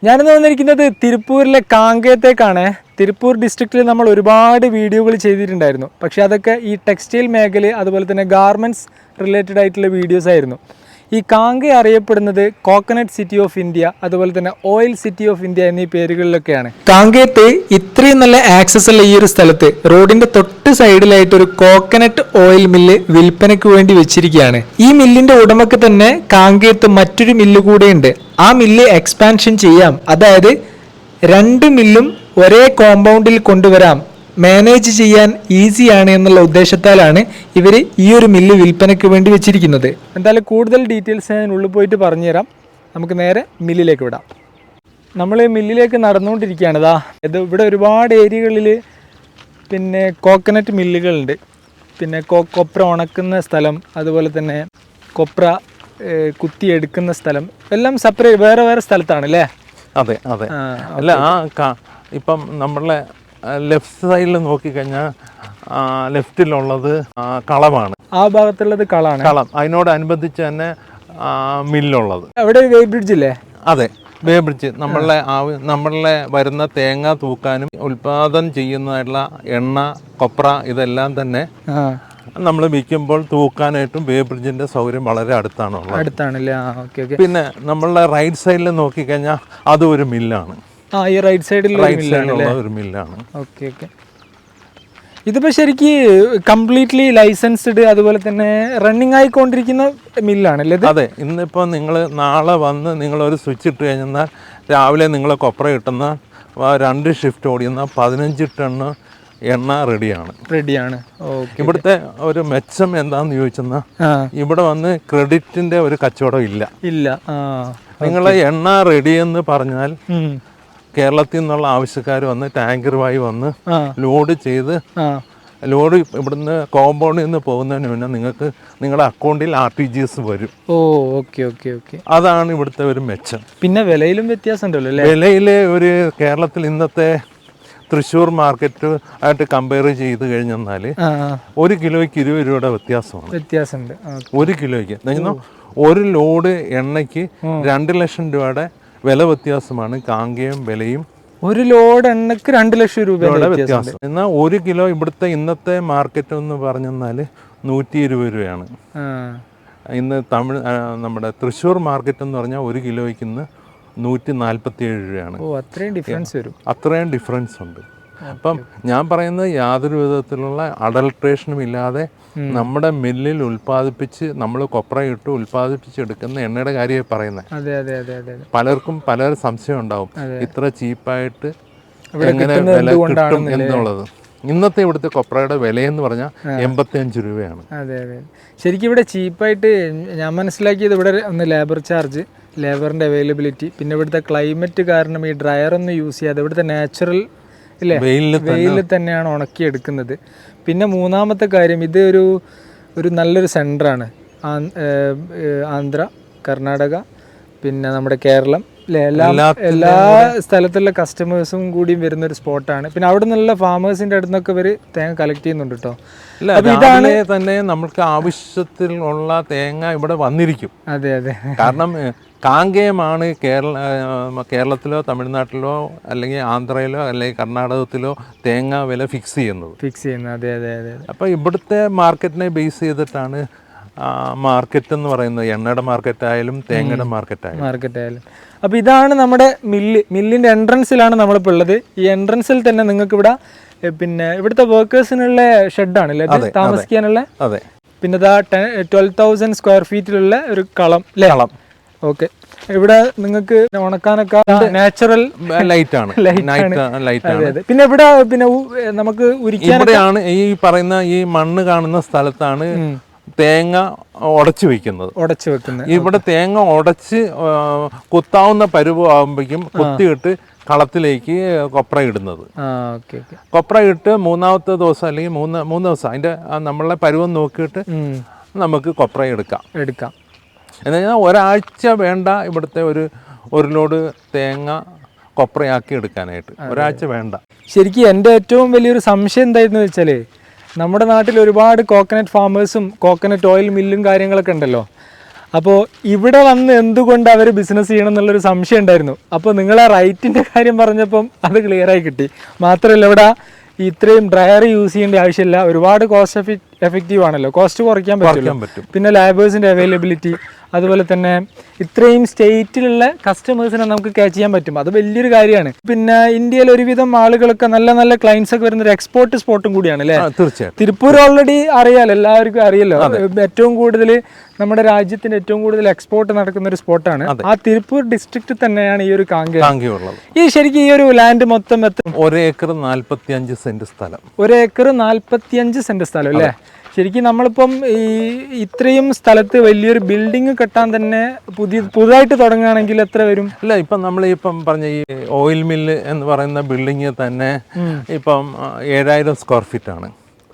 ഞാനിന്ന് വന്നിരിക്കുന്നത് തിരുപ്പൂരിലെ കാങ്കയത്തേക്കാണ്. തിരുപ്പൂർ ഡിസ്ട്രിക്റ്റിൽ നമ്മൾ ഒരുപാട് വീഡിയോകൾ ചെയ്തിട്ടുണ്ടായിരുന്നു. പക്ഷേ അതൊക്കെ ഈ ടെക്സ്റ്റൈൽ മേഖല അതുപോലെ തന്നെ ഗാർമെൻറ്റ്സ് റിലേറ്റഡ് ആയിട്ടുള്ള വീഡിയോസ് ആയിരുന്നു. ഈ കാങ്കയ അറിയപ്പെടുന്നത് കോക്കനട്ട് സിറ്റി ഓഫ് ഇന്ത്യ, അതുപോലെ തന്നെ ഓയിൽ സിറ്റി ഓഫ് ഇന്ത്യ എന്നീ പേരുകളിലൊക്കെയാണ്. കാങ്കയത്ത് ഇത്രയും നല്ല ആക്സസ് ഉള്ള ഈ ഒരു സ്ഥലത്ത് റോഡിന്റെ തൊട്ട് സൈഡിലായിട്ട് ഒരു കോക്കനട്ട് ഓയിൽ മില്ല് വിൽപ്പനയ്ക്ക് വേണ്ടി വെച്ചിരിക്കുകയാണ്. ഈ മില്ലിന്റെ ഉടമക്ക് തന്നെ കാങ്കയത്ത് മറ്റൊരു മില്ല് കൂടെയുണ്ട്. ആ മില്ല് എക്സ്പാൻഷൻ ചെയ്യാം, അതായത് രണ്ട് മില്ലും ഒരേ കോമ്പൗണ്ടിൽ കൊണ്ടുവരാം, മാനേജ് ചെയ്യാൻ ഈസിയാണ് എന്നുള്ള ഉദ്ദേശത്താലാണ് ഇവർ ഈ ഒരു മില്ല് വിൽപ്പനയ്ക്ക് വേണ്ടി വെച്ചിരിക്കുന്നത്. എന്തായാലും കൂടുതൽ ഡീറ്റെയിൽസ് ഞാൻ ഉള്ളിൽ പോയിട്ട് പറഞ്ഞുതരാം. നമുക്ക് നേരെ മില്ലിലേക്ക് വിടാം. നമ്മൾ മില്ലിലേക്ക് നടന്നുകൊണ്ടിരിക്കുകയാണ്. ഇത് ഇവിടെ ഒരുപാട് ഏരിയകളിൽ പിന്നെ കോക്കനട്ട് മില്ലുകളുണ്ട്. പിന്നെ കൊപ്ര ഉണക്കുന്ന സ്ഥലം, അതുപോലെ തന്നെ കൊപ്ര കുത്തിയെടുക്കുന്ന സ്ഥലം എല്ലാം സെപ്പറേറ്റ് വേറെ വേറെ സ്ഥലത്താണ് അല്ലേ? അതെ അതെ. അല്ല, ഇപ്പം നമ്മളെ ലെഫ്റ്റ് സൈഡിൽ നോക്കിക്കഴിഞ്ഞാൽ ലെഫ്റ്റിലുള്ളത് കളമാണ്. ആ ഭാഗത്തുള്ളത് കളമാണ്. കളം അതിനോടനുബന്ധിച്ച് തന്നെ മില്ലുള്ളത്. അവിടെ വേ ബ്രിഡ്ജ് ഇല്ലേ? അതെ, വേ ബ്രിഡ്ജ്. നമ്മളെ വരുന്ന തേങ്ങ തൂക്കാനും ഉൽപാദനം ചെയ്യുന്നതായിട്ടുള്ള എണ്ണ, കൊപ്ര ഇതെല്ലാം തന്നെ നമ്മൾ വിൽക്കുമ്പോൾ തൂക്കാനായിട്ടും വേ ബ്രിഡ്ജിന്റെ സൗകര്യം വളരെ അടുത്താണുള്ളത്. പിന്നെ നമ്മളുടെ റൈറ്റ് സൈഡിൽ നോക്കിക്കഴിഞ്ഞാൽ അതും ഒരു മില്ലാണ്. ഈ റൈറ്റ് സൈഡിലുള്ള ഒരു മില്ലാണ്. ഇതിപ്പോ ശരിക്ക് കംപ്ലീറ്റ്ലി ലൈസൻസ്ഡ് അതുപോലെ തന്നെ റണ്ണിങ് ആയിക്കൊണ്ടിരിക്കുന്ന മില്ലാണല്ലേ? അതെ. ഇന്നിപ്പോൾ നിങ്ങൾ നാളെ വന്ന് നിങ്ങളൊരു സ്വിച്ച് ഇട്ട് കഴിഞ്ഞാൽ രാവിലെ നിങ്ങൾ കൊപ്ര കിട്ടുന്ന 2 ഷിഫ്റ്റ് ഓടിയുന്ന 15 ടണ്ണ് എണ്ണ റെഡിയാണ്. ഇവിടുത്തെ ഒരു മെച്ചം എന്താന്ന് ചോദിച്ചെന്നാൽ ഇവിടെ വന്ന് ക്രെഡിറ്റിന്റെ ഒരു കച്ചവടം ഇല്ല. നിങ്ങളെ എണ്ണ റെഡി എന്ന് പറഞ്ഞാൽ കേരളത്തിൽ നിന്നുള്ള ആവശ്യക്കാർ വന്ന് ടാങ്കറുമായി വന്ന് ലോഡ് ഇവിടുന്ന് കോമ്പൗണ്ടിൽ നിന്ന് പോകുന്നതിന് മുന്നേ നിങ്ങൾക്ക് നിങ്ങളുടെ അക്കൗണ്ടിൽ RTGS വരും. അതാണ് ഇവിടുത്തെ ഒരു മെച്ചം. പിന്നെ വിലയിലും വ്യത്യാസം ഉണ്ടല്ലോ. വിലയിൽ ഒരു കേരളത്തിൽ ഇന്നത്തെ തൃശ്ശൂർ മാർക്കറ്റ് ആയിട്ട് കമ്പയർ ചെയ്ത് കഴിഞ്ഞാൽ 1 കിലോയ്ക്ക് 20 രൂപയുടെ വ്യത്യാസമുണ്ട്. 1 കിലോയ്ക്ക് ഒരു ലോഡ് എണ്ണയ്ക്ക് 2 ലക്ഷം രൂപയുടെ വില വ്യത്യാസമാണ് കാങ്കയം വിലയും. 1 ലോഡ് എണ്ണക്ക് 2 ലക്ഷം രൂപയുടെ വ്യത്യാസം. എന്നാൽ 1 കിലോ ഇവിടുത്തെ ഇന്നത്തെ മാർക്കറ്റ് എന്ന് പറഞ്ഞാൽ 120 രൂപയാണ്. ഇന്ന് നമ്മുടെ തൃശ്ശൂർ മാർക്കറ്റ് എന്ന് പറഞ്ഞാൽ 1 കിലോയ്ക്ക് ഇന്ന് 147 രൂപയാണ്. അത്രയും ഡിഫറൻസ് ഉണ്ട്. അപ്പം ഞാൻ പറയുന്നത് യാതൊരു വിധത്തിലുള്ള അഡൾട്രേഷനും ഇല്ലാതെ നമ്മുടെ മില്ലിൽ ഉൽപ്പാദിപ്പിച്ച് നമ്മൾ കൊപ്രയിട്ട് ഉൽപ്പാദിപ്പിച്ചെടുക്കുന്ന എണ്ണയുടെ കാര്യമായി പറയുന്നത്. പലർക്കും പല സംശയം ഉണ്ടാവും, ഇത്ര ചീപ്പായിട്ട് എങ്ങനെ വില കിട്ടും എന്നുള്ളത്. ഇന്നത്തെ ഇവിടുത്തെ കൊപ്രയുടെ വിലയെന്ന് പറഞ്ഞാൽ 85 രൂപയാണ്. ശരിക്കും ഇവിടെ ചീപ്പായിട്ട് ഞാൻ മനസ്സിലാക്കിയത് ഇവിടെ ഒന്ന് ലേബർ ചാർജ്, ലേബറിൻ്റെ അവൈലബിലിറ്റി, പിന്നെ ഇവിടുത്തെ ക്ലൈമറ്റ് കാരണം ഈ ഡ്രയറൊന്നും യൂസ് ചെയ്യാതെ ഇവിടുത്തെ നാച്ചുറൽ ഇല്ലേ വെയിലിൽ തന്നെയാണ് ഉണക്കിയെടുക്കുന്നത്. പിന്നെ മൂന്നാമത്തെ കാര്യം, ഇത് ഒരു നല്ലൊരു സെൻറ്ററാണ്. ആന്ധ്ര, കർണാടക, പിന്നെ നമ്മുടെ കേരളം എല്ലാ സ്ഥലത്തുള്ള കസ്റ്റമേഴ്സും കൂടിയും വരുന്ന ഒരു സ്പോട്ടാണ്. പിന്നെ അവിടെ നിന്നുള്ള ഫാമേഴ്സിന്റെ അടുത്ത് നിന്നൊക്കെ ഇവർ തേങ്ങ കളക്ട് ചെയ്യുന്നുണ്ട് കേട്ടോ. ഇതാണ് തന്നെ നമുക്ക് ആവശ്യത്തിലുള്ള തേങ്ങ ഇവിടെ വന്നിരിക്കും. അതെ. കാരണം കാങ്കയമാണ് കേരളത്തിലോ തമിഴ്നാട്ടിലോ അല്ലെങ്കിൽ ആന്ധ്രയിലോ അല്ലെങ്കിൽ കർണാടകത്തിലോ തേങ്ങ വില ഫിക്സ് ചെയ്യുന്നത്. അതെ. അപ്പോൾ ഇവിടുത്തെ മാർക്കറ്റിനെ ബേസ് ചെയ്തിട്ടാണ് മാർക്കറ്റ് എന്ന് പറയുന്നത്. എണ്ണയുടെ മാർക്കറ്റായാലും തേങ്ങയുടെ മാർക്കറ്റായാലും. അപ്പോൾ ഇതാണ് നമ്മുടെ മില്ലിൻ്റെ എൻട്രൻസിലാണ് നമ്മളിപ്പോൾ ഉള്ളത്. ഈ എൻട്രൻസിൽ തന്നെ നിങ്ങൾക്ക് ഇവിടെ പിന്നെ ഇവിടുത്തെ വർക്കേഴ്സിനുള്ള ഷെഡാണല്ലേ താമസിക്കാനുള്ള. അതെ. പിന്നെ 12,000 സ്ക്വയർ ഫീറ്റിലുള്ള ഒരു കളം. ഓക്കെ. ഇവിടെ നിങ്ങൾക്ക് ഉണക്കാനൊക്കെ നാച്ചുറൽ ലൈറ്റ് ആണ്. പിന്നെ ഇവിടെ പിന്നെ നമുക്ക് ഇവിടെയാണ് ഈ പറയുന്ന ഈ മണ്ണ് കാണുന്ന സ്ഥലത്താണ് തേങ്ങ ഉടച്ചു വെക്കുന്നത്. ഇവിടെ തേങ്ങ ഉടച്ച് കുത്താവുന്ന പരുവമാകുമ്പോഴേക്കും കുത്തിയിട്ട് കളത്തിലേക്ക് കൊപ്ര ഇടുന്നത്. കൊപ്ര ഇട്ട് 3-ാമത്തെ ദിവസം അല്ലെങ്കിൽ 3 ദിവസം അതിന്റെ നമ്മളെ പരുവം നോക്കിയിട്ട് നമുക്ക് കൊപ്ര എടുക്കാം. എന്ന് കഴിഞ്ഞാൽ ഒരാഴ്ച വേണ്ട ഇവിടുത്തെ ഒരു ലോഡ് തേങ്ങ കൊപ്രയാക്കി എടുക്കാനായിട്ട്. ഒരാഴ്ച വേണ്ട. ശരിക്കും എൻ്റെ ഏറ്റവും വലിയൊരു സംശയം എന്തായിരുന്നു വെച്ചാൽ, നമ്മുടെ നാട്ടിൽ ഒരുപാട് കോക്കനട്ട് ഫാമേഴ്സും കോക്കനട്ട് ഓയിൽ മില്ലും കാര്യങ്ങളൊക്കെ ഉണ്ടല്ലോ. അപ്പോൾ ഇവിടെ വന്ന് എന്തുകൊണ്ട് അവർ ബിസിനസ് ചെയ്യണം എന്നുള്ളൊരു സംശയം ഉണ്ടായിരുന്നു. അപ്പോൾ നിങ്ങൾ ആ റൈറ്റിൻ്റെ കാര്യം പറഞ്ഞപ്പം അത് ക്ലിയറായി കിട്ടി. മാത്രമല്ല ഇവിടെ ഇത്രയും ഡ്രയർ യൂസ് ചെയ്യേണ്ട ആവശ്യമില്ല, ഒരുപാട് കോസ്റ്റ് എഫക്റ്റീവ് ആണല്ലോ, കോസ്റ്റ് കുറയ്ക്കാൻ പറ്റും. പിന്നെ ലാബേഴ്സിൻ്റെ അവൈലബിലിറ്റി, അതുപോലെ തന്നെ ഇത്രയും സ്റ്റേറ്റിലുള്ള കസ്റ്റമേഴ്സിനെ നമുക്ക് ക്യാച്ച് ചെയ്യാൻ പറ്റും, അത് വലിയൊരു കാര്യമാണ്. പിന്നെ ഇന്ത്യയിൽ ഒരുവിധം ആളുകളൊക്കെ നല്ല നല്ല ക്ലയൻസ് ഒക്കെ വരുന്ന ഒരു എക്സ്പോർട്ട് സ്പോട്ടും കൂടിയാണ് അല്ലേ? തീർച്ചയായും. തിരുപ്പൂർ ഓൾറെഡി അറിയാലോ, എല്ലാവർക്കും അറിയല്ലോ, ഏറ്റവും കൂടുതൽ നമ്മുടെ രാജ്യത്തിന്റെ ഏറ്റവും കൂടുതൽ എക്സ്പോർട്ട് നടക്കുന്ന ഒരു സ്പോട്ടാണ്. ആ തിരുപ്പൂർ ഡിസ്ട്രിക്റ്റിൽ തന്നെയാണ് ഈ ഒരു കാങ്കേ ഉള്ളത്. ഈ ശരിക്കും ഈ ഒരു ലാൻഡ് മൊത്തം 1 ഏക്കർ 45 സെന്റ് സ്ഥലം. 1 ഏക്കർ 45 സെന്റ് സ്ഥലം അല്ലേ? ശരിക്കും നമ്മളിപ്പം ഈ ഇത്രയും സ്ഥലത്ത് വലിയൊരു ബിൽഡിംഗ് കെട്ടാൻ തന്നെ പുതുതായിട്ട് തുടങ്ങുകയാണെങ്കിൽ എത്ര വരും? അല്ല, ഇപ്പം നമ്മൾ ഇപ്പം പറഞ്ഞ ഈ ഓയിൽ മില്ല് എന്ന് പറയുന്ന ബിൽഡിംഗ് തന്നെ ഇപ്പം 7000 സ്ക്വയർ ഫീറ്റ് ആണ്.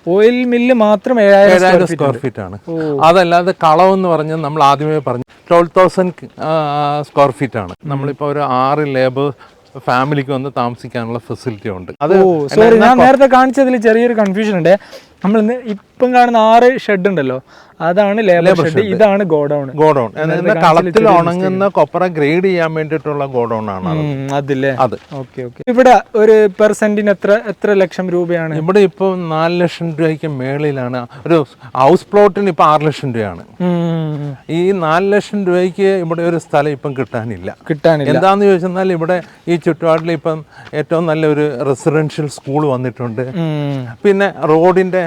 ഓയിൽ മില്ല് മാത്രം 7000 സ്ക്വയർ ഫീറ്റ് ആണ്. അതല്ലാതെ കളവെന്ന് പറഞ്ഞാൽ നമ്മൾ ആദ്യമേ പറഞ്ഞു 12,000 സ്ക്വയർ ഫീറ്റ് ആണ്. നമ്മളിപ്പോൾ ഒരു 6 ലേബർ ഫാമിലിക്ക് വന്ന് താമസിക്കാനുള്ള ഫെസിലിറ്റി ഉണ്ട്. അത് സോറി, ഞാൻ നേരത്തെ കാണിച്ചതിൽ ചെറിയൊരു കൺഫ്യൂഷൻ ഉണ്ട്. നമ്മൾ ഇപ്പം കാണുന്ന 6 ഷെഡ് ഉണ്ടല്ലോ, അതാണ് ലേബർ ഷെഡ്, ഇതാണ് ഗോഡൌൺ. കളത്തിൽ ഉണങ്ങുന്ന കൊപ്ര ഗ്രേഡ് ചെയ്യാൻ വേണ്ടിയിട്ടുള്ള ഗോഡൌൺ ആണ് അതില്ലേ? അത് ഓക്കെ ഓക്കെ. ഇവിടെ ഒരു പെർ സെന്റിന് എത്ര ലക്ഷം രൂപയാണ്? ഇവിടെ ഇപ്പൊ 4 ലക്ഷം രൂപയ്ക്ക് മേളിലാണ്. ഒരു ഹൗസ് പ്ലോട്ടിന് ഇപ്പൊ 6 ലക്ഷം രൂപയാണ്. ഈ 4 ലക്ഷം രൂപയ്ക്ക് ഇവിടെ ഒരു സ്ഥലം ഇപ്പം കിട്ടാനില്ല. എന്താന്ന് ചോദിച്ചാൽ ഇവിടെ ഈ ചുറ്റുപാടിൽ ഇപ്പം ഏറ്റവും നല്ലൊരു റെസിഡൻഷ്യൽ സ്കൂൾ വന്നിട്ടുണ്ട്. പിന്നെ റോഡിന്റെ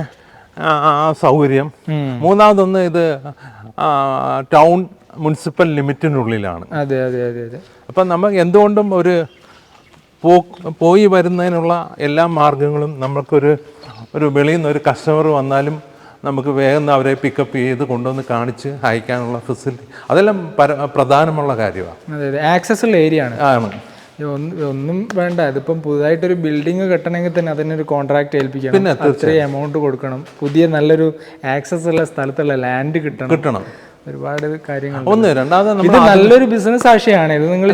സൗകര്യം. മൂന്നാമതൊന്ന് ഇത് ടൗൺ മുനിസിപ്പൽ ലിമിറ്റിനുള്ളിലാണ്. അതെ അതെ അതെ അതെ. അപ്പം നമുക്ക് എന്തുകൊണ്ടും ഒരു പോയി വരുന്നതിനുള്ള എല്ലാ മാർഗങ്ങളും നമുക്കൊരു വെളിയിൽ നിന്ന് ഒരു കസ്റ്റമർ വന്നാലും നമുക്ക് വേഗം അവരെ പിക്കപ്പ് ചെയ്ത് കൊണ്ടുവന്ന് കാണിച്ച് അയക്കാനുള്ള ഫെസിലിറ്റി, അതെല്ലാം പ്രധാനമുള്ള കാര്യമാണ്. അതെ അതെ, ആക്സസ് ഉള്ള ഏരിയ ആണ്. ഒന്നും വേണ്ട, ഇതിപ്പം പുതുതായിട്ടൊരു ബിൽഡിംഗ് കെട്ടണമെങ്കിൽ തന്നെ അതിനൊരു കോൺട്രാക്ട് ഏൽപ്പിക്കണം, അത്രയും എമൗണ്ട് കൊടുക്കണം, പുതിയ നല്ലൊരു ആക്സസ് ഉള്ള സ്ഥലത്തുള്ള ലാൻഡ് കിട്ടണം, ഒരുപാട് കാര്യങ്ങൾ. ഇത് നല്ലൊരു ബിസിനസ് ആശയമാണ്. ഇത് നിങ്ങൾ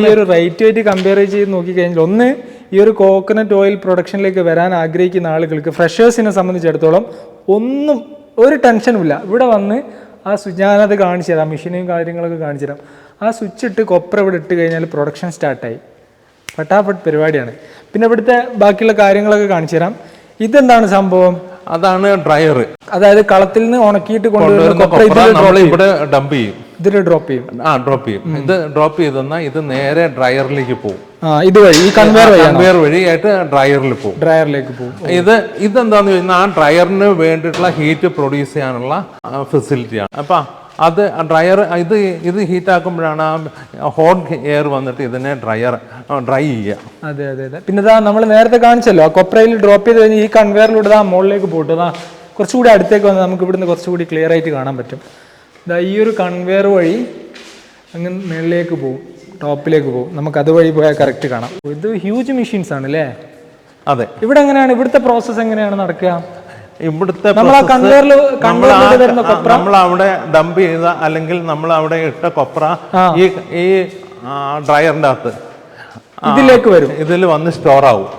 ഈ ഒരു റേറ്റ് ആയിട്ട് കമ്പയർ ചെയ്ത് നോക്കിക്കഴിഞ്ഞാൽ, ഒന്ന് ഈ ഒരു കോക്കനട്ട് ഓയിൽ പ്രൊഡക്ഷനിലേക്ക് വരാൻ ആഗ്രഹിക്കുന്ന ആളുകൾക്ക്, ഫ്രഷേഴ്സിനെ സംബന്ധിച്ചിടത്തോളം ഒരു ടെൻഷനും ഇല്ല. ഇവിടെ വന്ന് ആ ഞാനത് കാണിച്ചു തരാം, മെഷീനും കാര്യങ്ങളൊക്കെ കാണിച്ചു തരാം. ആ സ്വിച്ച് ഇട്ട് കൊപ്ര ഇവിടെ ഇട്ട് കഴിഞ്ഞാൽ പ്രൊഡക്ഷൻ സ്റ്റാർട്ടായി, ഫട്ടാഫട്ട് പരിപാടിയാണ്. പിന്നെ ഇവിടുത്തെ ബാക്കിയുള്ള കാര്യങ്ങളൊക്കെ കാണിച്ചു തരാം. ഇതെന്താണ് സംഭവം? അതാണ് ഡ്രയർ. അതായത് കളത്തിൽ നിന്ന് ഉണക്കിയിട്ട് കൊണ്ടുവരുന്ന ഇവിടെ ഡംപ് ചെയ്യും, ഇതിൽ ഡ്രോപ്പ് ചെയ്യും. ഇത് ഡ്രോപ്പ് ചെയ്തെന്നാൽ ഇത് നേരെ ഡ്രയറിലേക്ക് പോകും. ഇതുവഴി ഈ കൺവെയർ വഴിയായിട്ട് ഡ്രയറിലേക്ക് പോകും. ഇതെന്താന്ന് ചോദിച്ചാൽ ആ ഡ്രയറിന് വേണ്ടിയിട്ടുള്ള ഹീറ്റ് പ്രൊഡ്യൂസ് ചെയ്യാനുള്ള ഫെസിലിറ്റിയാണ്. അപ്പൊ അത് ഡ്രയർ ഇത് ഹീറ്റ് ആക്കുമ്പോഴാണ് ആ ഹോട്ട് എയർ വന്നിട്ട് ഇതിനെ ഡ്രൈ ചെയ്യുക. അതെ അതെ അതെ. പിന്നെ നമ്മൾ നേരത്തെ കാണിച്ചല്ലോ, കൊപ്രയിൽ ഡ്രോപ്പ് ചെയ്ത് കഴിഞ്ഞ് ഈ കൺവെയറിലൂടെ മുകളിലേക്ക് പോയിട്ട് കുറച്ചുകൂടി അടുത്തേക്ക് വന്ന് നമുക്ക് ഇവിടുന്ന് കുറച്ചുകൂടി ക്ലിയർ ആയിട്ട് കാണാൻ പറ്റും. ഈ ഒരു കൺവെയർ വഴി അങ്ങ് മുകളിലേക്ക് പോകും, ടോപ്പിലേക്ക് പോകും. നമുക്ക് അതുവഴി പോയാൽ കറക്റ്റ് കാണാം. ഇത് ഹ്യൂജ് മെഷീൻസ് ആണ് അല്ലേ? അതെ. ഇവിടെ എങ്ങനെയാണ് ഇവിടുത്തെ പ്രോസസ്സ് എങ്ങനെയാണ് നടക്കുക? ഇവിടുത്തെ നമ്മൾ അവിടെ ഡംപ് ചെയ്ത അല്ലെങ്കിൽ നമ്മൾ അവിടെ ഇട്ട കൊപ്ര ഈ ഡ്രയറിന്റെ അകത്ത് ഇതിലേക്ക് വരും, ഇതിൽ വന്ന് സ്റ്റോർ ആവും.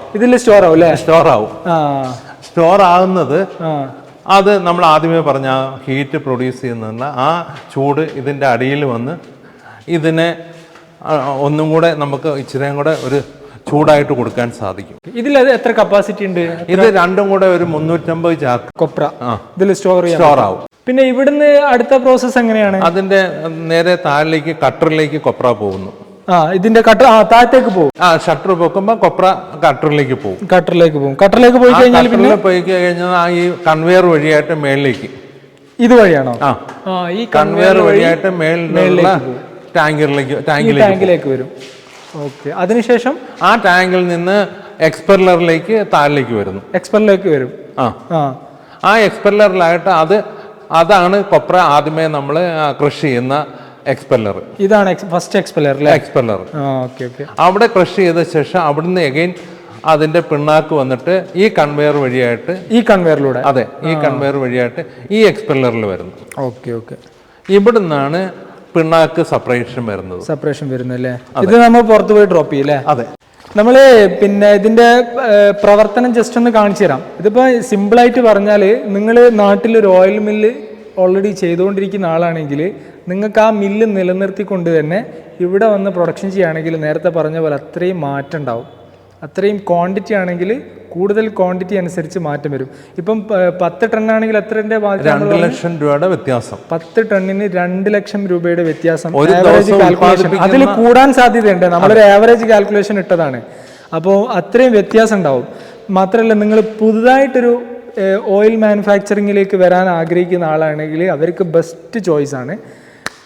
സ്റ്റോർ ആകുന്നത് അത് നമ്മൾ ആദ്യമേ പറഞ്ഞ ഹീറ്റ് പ്രൊഡ്യൂസ് ചെയ്യുന്ന ആ ചൂട് ഇതിന്റെ അടിയിൽ വന്ന് ഇതിനെ ഒന്നും കൂടെ നമുക്ക് ഇച്ചിരിയും കൂടെ ഒരു ചൂടായിട്ട് കൊടുക്കാൻ സാധിക്കും. ഇതിൽ എത്ര കപ്പാസിറ്റി ഉണ്ട്? ഇത് രണ്ടും കൂടെ ഒരു 350 ചാക്ക് കൊപ്ര ഇതിൽ സ്റ്റോർ ആവും. പിന്നെ ഇവിടുന്ന് അടുത്ത പ്രോസസ് എങ്ങനെയാണ്? അതിന്റെ നേരെ താഴേക്ക് കട്ടറിലേക്ക് കൊപ്ര പോകുന്നു. ഇതിന്റെ താഴത്തേക്ക് പോകും. ഷട്ടർ പൊക്കുമ്പോ കൊപ്ര കട്ടറിലേക്ക് പോകും. കട്ടറിലേക്ക് പോയി കഴിഞ്ഞാൽ ഈ കൺവെയർ വഴിയായിട്ട് മേളിലേക്ക്. ഇതുവഴിയാണോ? ഈ കൺവെയർ വഴിയായിട്ട് മേളിലുള്ള ടാങ്കിലേക്ക് വരും. ഓക്കെ. അതിനുശേഷം ആ ടാങ്കിൽ നിന്ന് എക്സ്പെല്ലറിലേക്ക് താഴേക്ക് വരുന്നു. വരും. ആ എക്സ്പെല്ലറിലായിട്ട് അതാണ് കൊപ്ര ആദ്യമേ നമ്മൾ കൃഷി ചെയ്യുന്ന എക്സ്പെല്ലർ. ഇതാണ് ഫസ്റ്റ് എക്സ്പെല്ലർ. അവിടെ കൃഷി ചെയ്ത ശേഷം അവിടുന്ന് എഗെയിൻ അതിന്റെ പിണ്ണാക്ക് വന്നിട്ട് ഈ കൺവെയർ വഴിയായിട്ട് ഈ കൺവെയർ വഴിയായിട്ട് ഈ എക്സ്പെല്ലറിൽ വരുന്നു. ഇവിടുന്നാണ് പിണ്ണാക്ക് സെപ്പറേഷൻ വരുന്നത് അല്ലേ? ഇത് നമ്മൾ പുറത്ത് പോയി ഡ്രോപ്പ് ചെയ്യില്ലേ? അതെ. നമ്മള് പിന്നെ ഇതിന്റെ പ്രവർത്തനം ജസ്റ്റ് ഒന്ന് കാണിച്ചു തരാം. ഇതിപ്പോ സിമ്പിൾ ആയിട്ട് പറഞ്ഞാല്, നിങ്ങൾ നാട്ടിലൊരു ഓയിൽ മില്ല് ഓൾറെഡി ചെയ്തുകൊണ്ടിരിക്കുന്ന ആളാണെങ്കിൽ നിങ്ങൾക്ക് ആ മില്ല് നിലനിർത്തിക്കൊണ്ട് തന്നെ ഇവിടെ വന്ന് പ്രൊഡക്ഷൻ ചെയ്യുകയാണെങ്കിൽ നേരത്തെ പറഞ്ഞ പോലെ അത്രയും മാറ്റം ഉണ്ടാവും. അത്രയും ക്വാണ്ടിറ്റി ആണെങ്കിൽ കൂടുതൽ ക്വാണ്ടിറ്റി അനുസരിച്ച് മാറ്റം വരും. ഇപ്പം 10 ടണ്ണാണെങ്കിൽ എത്രൻ്റെ 2 ലക്ഷം രൂപയുടെ വ്യത്യാസം. 10 ടണ്ണിന് 2 ലക്ഷം രൂപയുടെ വ്യത്യാസം. ആവറേജ് കാൽക്കുലേഷൻ അതിൽ കൂടാൻ സാധ്യതയുണ്ട്. നമ്മളൊരു ആവറേജ് കാൽക്കുലേഷൻ ഇട്ടതാണ്. അപ്പോൾ അത്രയും വ്യത്യാസം ഉണ്ടാവും. മാത്രമല്ല, നിങ്ങൾ പുതുതായിട്ടൊരു ഓയിൽ മാനുഫാക്ചറിങ്ങിലേക്ക് വരാൻ ആഗ്രഹിക്കുന്ന ആളാണെങ്കിൽ അവർക്ക് ബെസ്റ്റ് ചോയ്സ് ആണ്.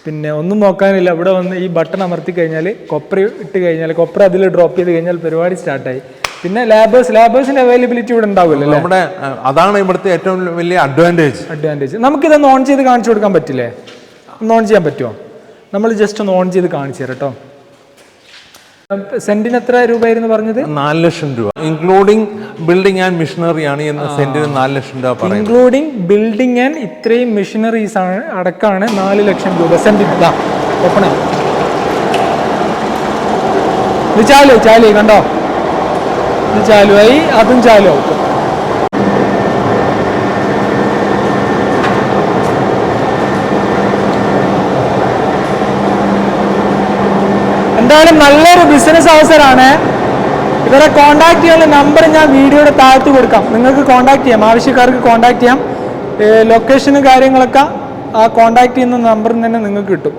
പിന്നെ ഒന്നും നോക്കാനില്ല, ഇവിടെ വന്ന് ഈ ബട്ടൺ അമർത്തി കഴിഞ്ഞാൽ കൊപ്ര ഇട്ട് കഴിഞ്ഞാൽ കൊപ്ര അതിൽ ഡ്രോപ്പ് ചെയ്ത് കഴിഞ്ഞാൽ പരിപാടി സ്റ്റാർട്ടായി. പിന്നെ ലാബേഴ്സിന്റെ അവൈലബിലിറ്റി ഇവിടെ ഉണ്ടാവില്ലല്ലോ. നമ്മുടെ അതാണ് ഇവിടുത്തെ ഏറ്റവും വലിയ അഡ്വാൻറ്റേജ്. നമുക്കിതൊന്ന് ഓൺ ചെയ്ത് കാണിച്ചു കൊടുക്കാൻ പറ്റില്ലേ? ഒന്ന് ഓൺ ചെയ്യാൻ പറ്റുമോ? നമ്മൾ ജസ്റ്റ് ഒന്ന് ഓൺ ചെയ്ത് കാണിച്ചു തരാം കേട്ടോ. സെന്റിന് എത്ര രൂപയായിരുന്നു പറഞ്ഞത്? 4 ലക്ഷം രൂപ, ഇൻക്ലൂഡിംഗ് ബിൽഡിംഗ് ആൻഡ് മിഷനറി ആണ്. സെന്റിന് 4 ലക്ഷം രൂപ പറയുന്നത്. ഇൻക്ലൂഡിംഗ് ബിൽഡിംഗ് ആൻഡ് ഇത്രയും മെഷീനറീസ് ആണ് അടക്കമാണ് 4 ലക്ഷം രൂപ സെന്റിന്. ഓപ്പണേ ഇത് ചാലു കണ്ടോ, ഇത് ചാലുവായി, അതും ചാലുവാവും. എന്തായാലും നല്ലൊരു ബിസിനസ് അവസരമാണ്. ഇവരെ കോൺടാക്ട് ചെയ്യാനുള്ള നമ്പർ ഞാൻ വീഡിയോയുടെ താഴത്ത് കൊടുക്കാം. നിങ്ങൾക്ക് കോൺടാക്ട് ചെയ്യാം, ആവശ്യക്കാർക്ക് കോൺടാക്ട് ചെയ്യാം. ലൊക്കേഷനും കാര്യങ്ങളൊക്കെ ആ കോൺടാക്ട് ചെയ്യുന്ന നമ്പറിൽ തന്നെ നിങ്ങൾക്ക് കിട്ടും.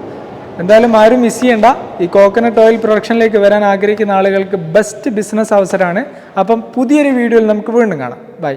എന്തായാലും ആരും മിസ് ചെയ്യണ്ട. ഈ കോക്കനട്ട് ഓയിൽ പ്രൊഡക്ഷനിലേക്ക് വരാൻ ആഗ്രഹിക്കുന്ന ആളുകൾക്ക് ബെസ്റ്റ് ബിസിനസ് അവസരമാണ്. അപ്പം പുതിയൊരു വീഡിയോയിൽ നമുക്ക് വീണ്ടും കാണാം. ബൈ.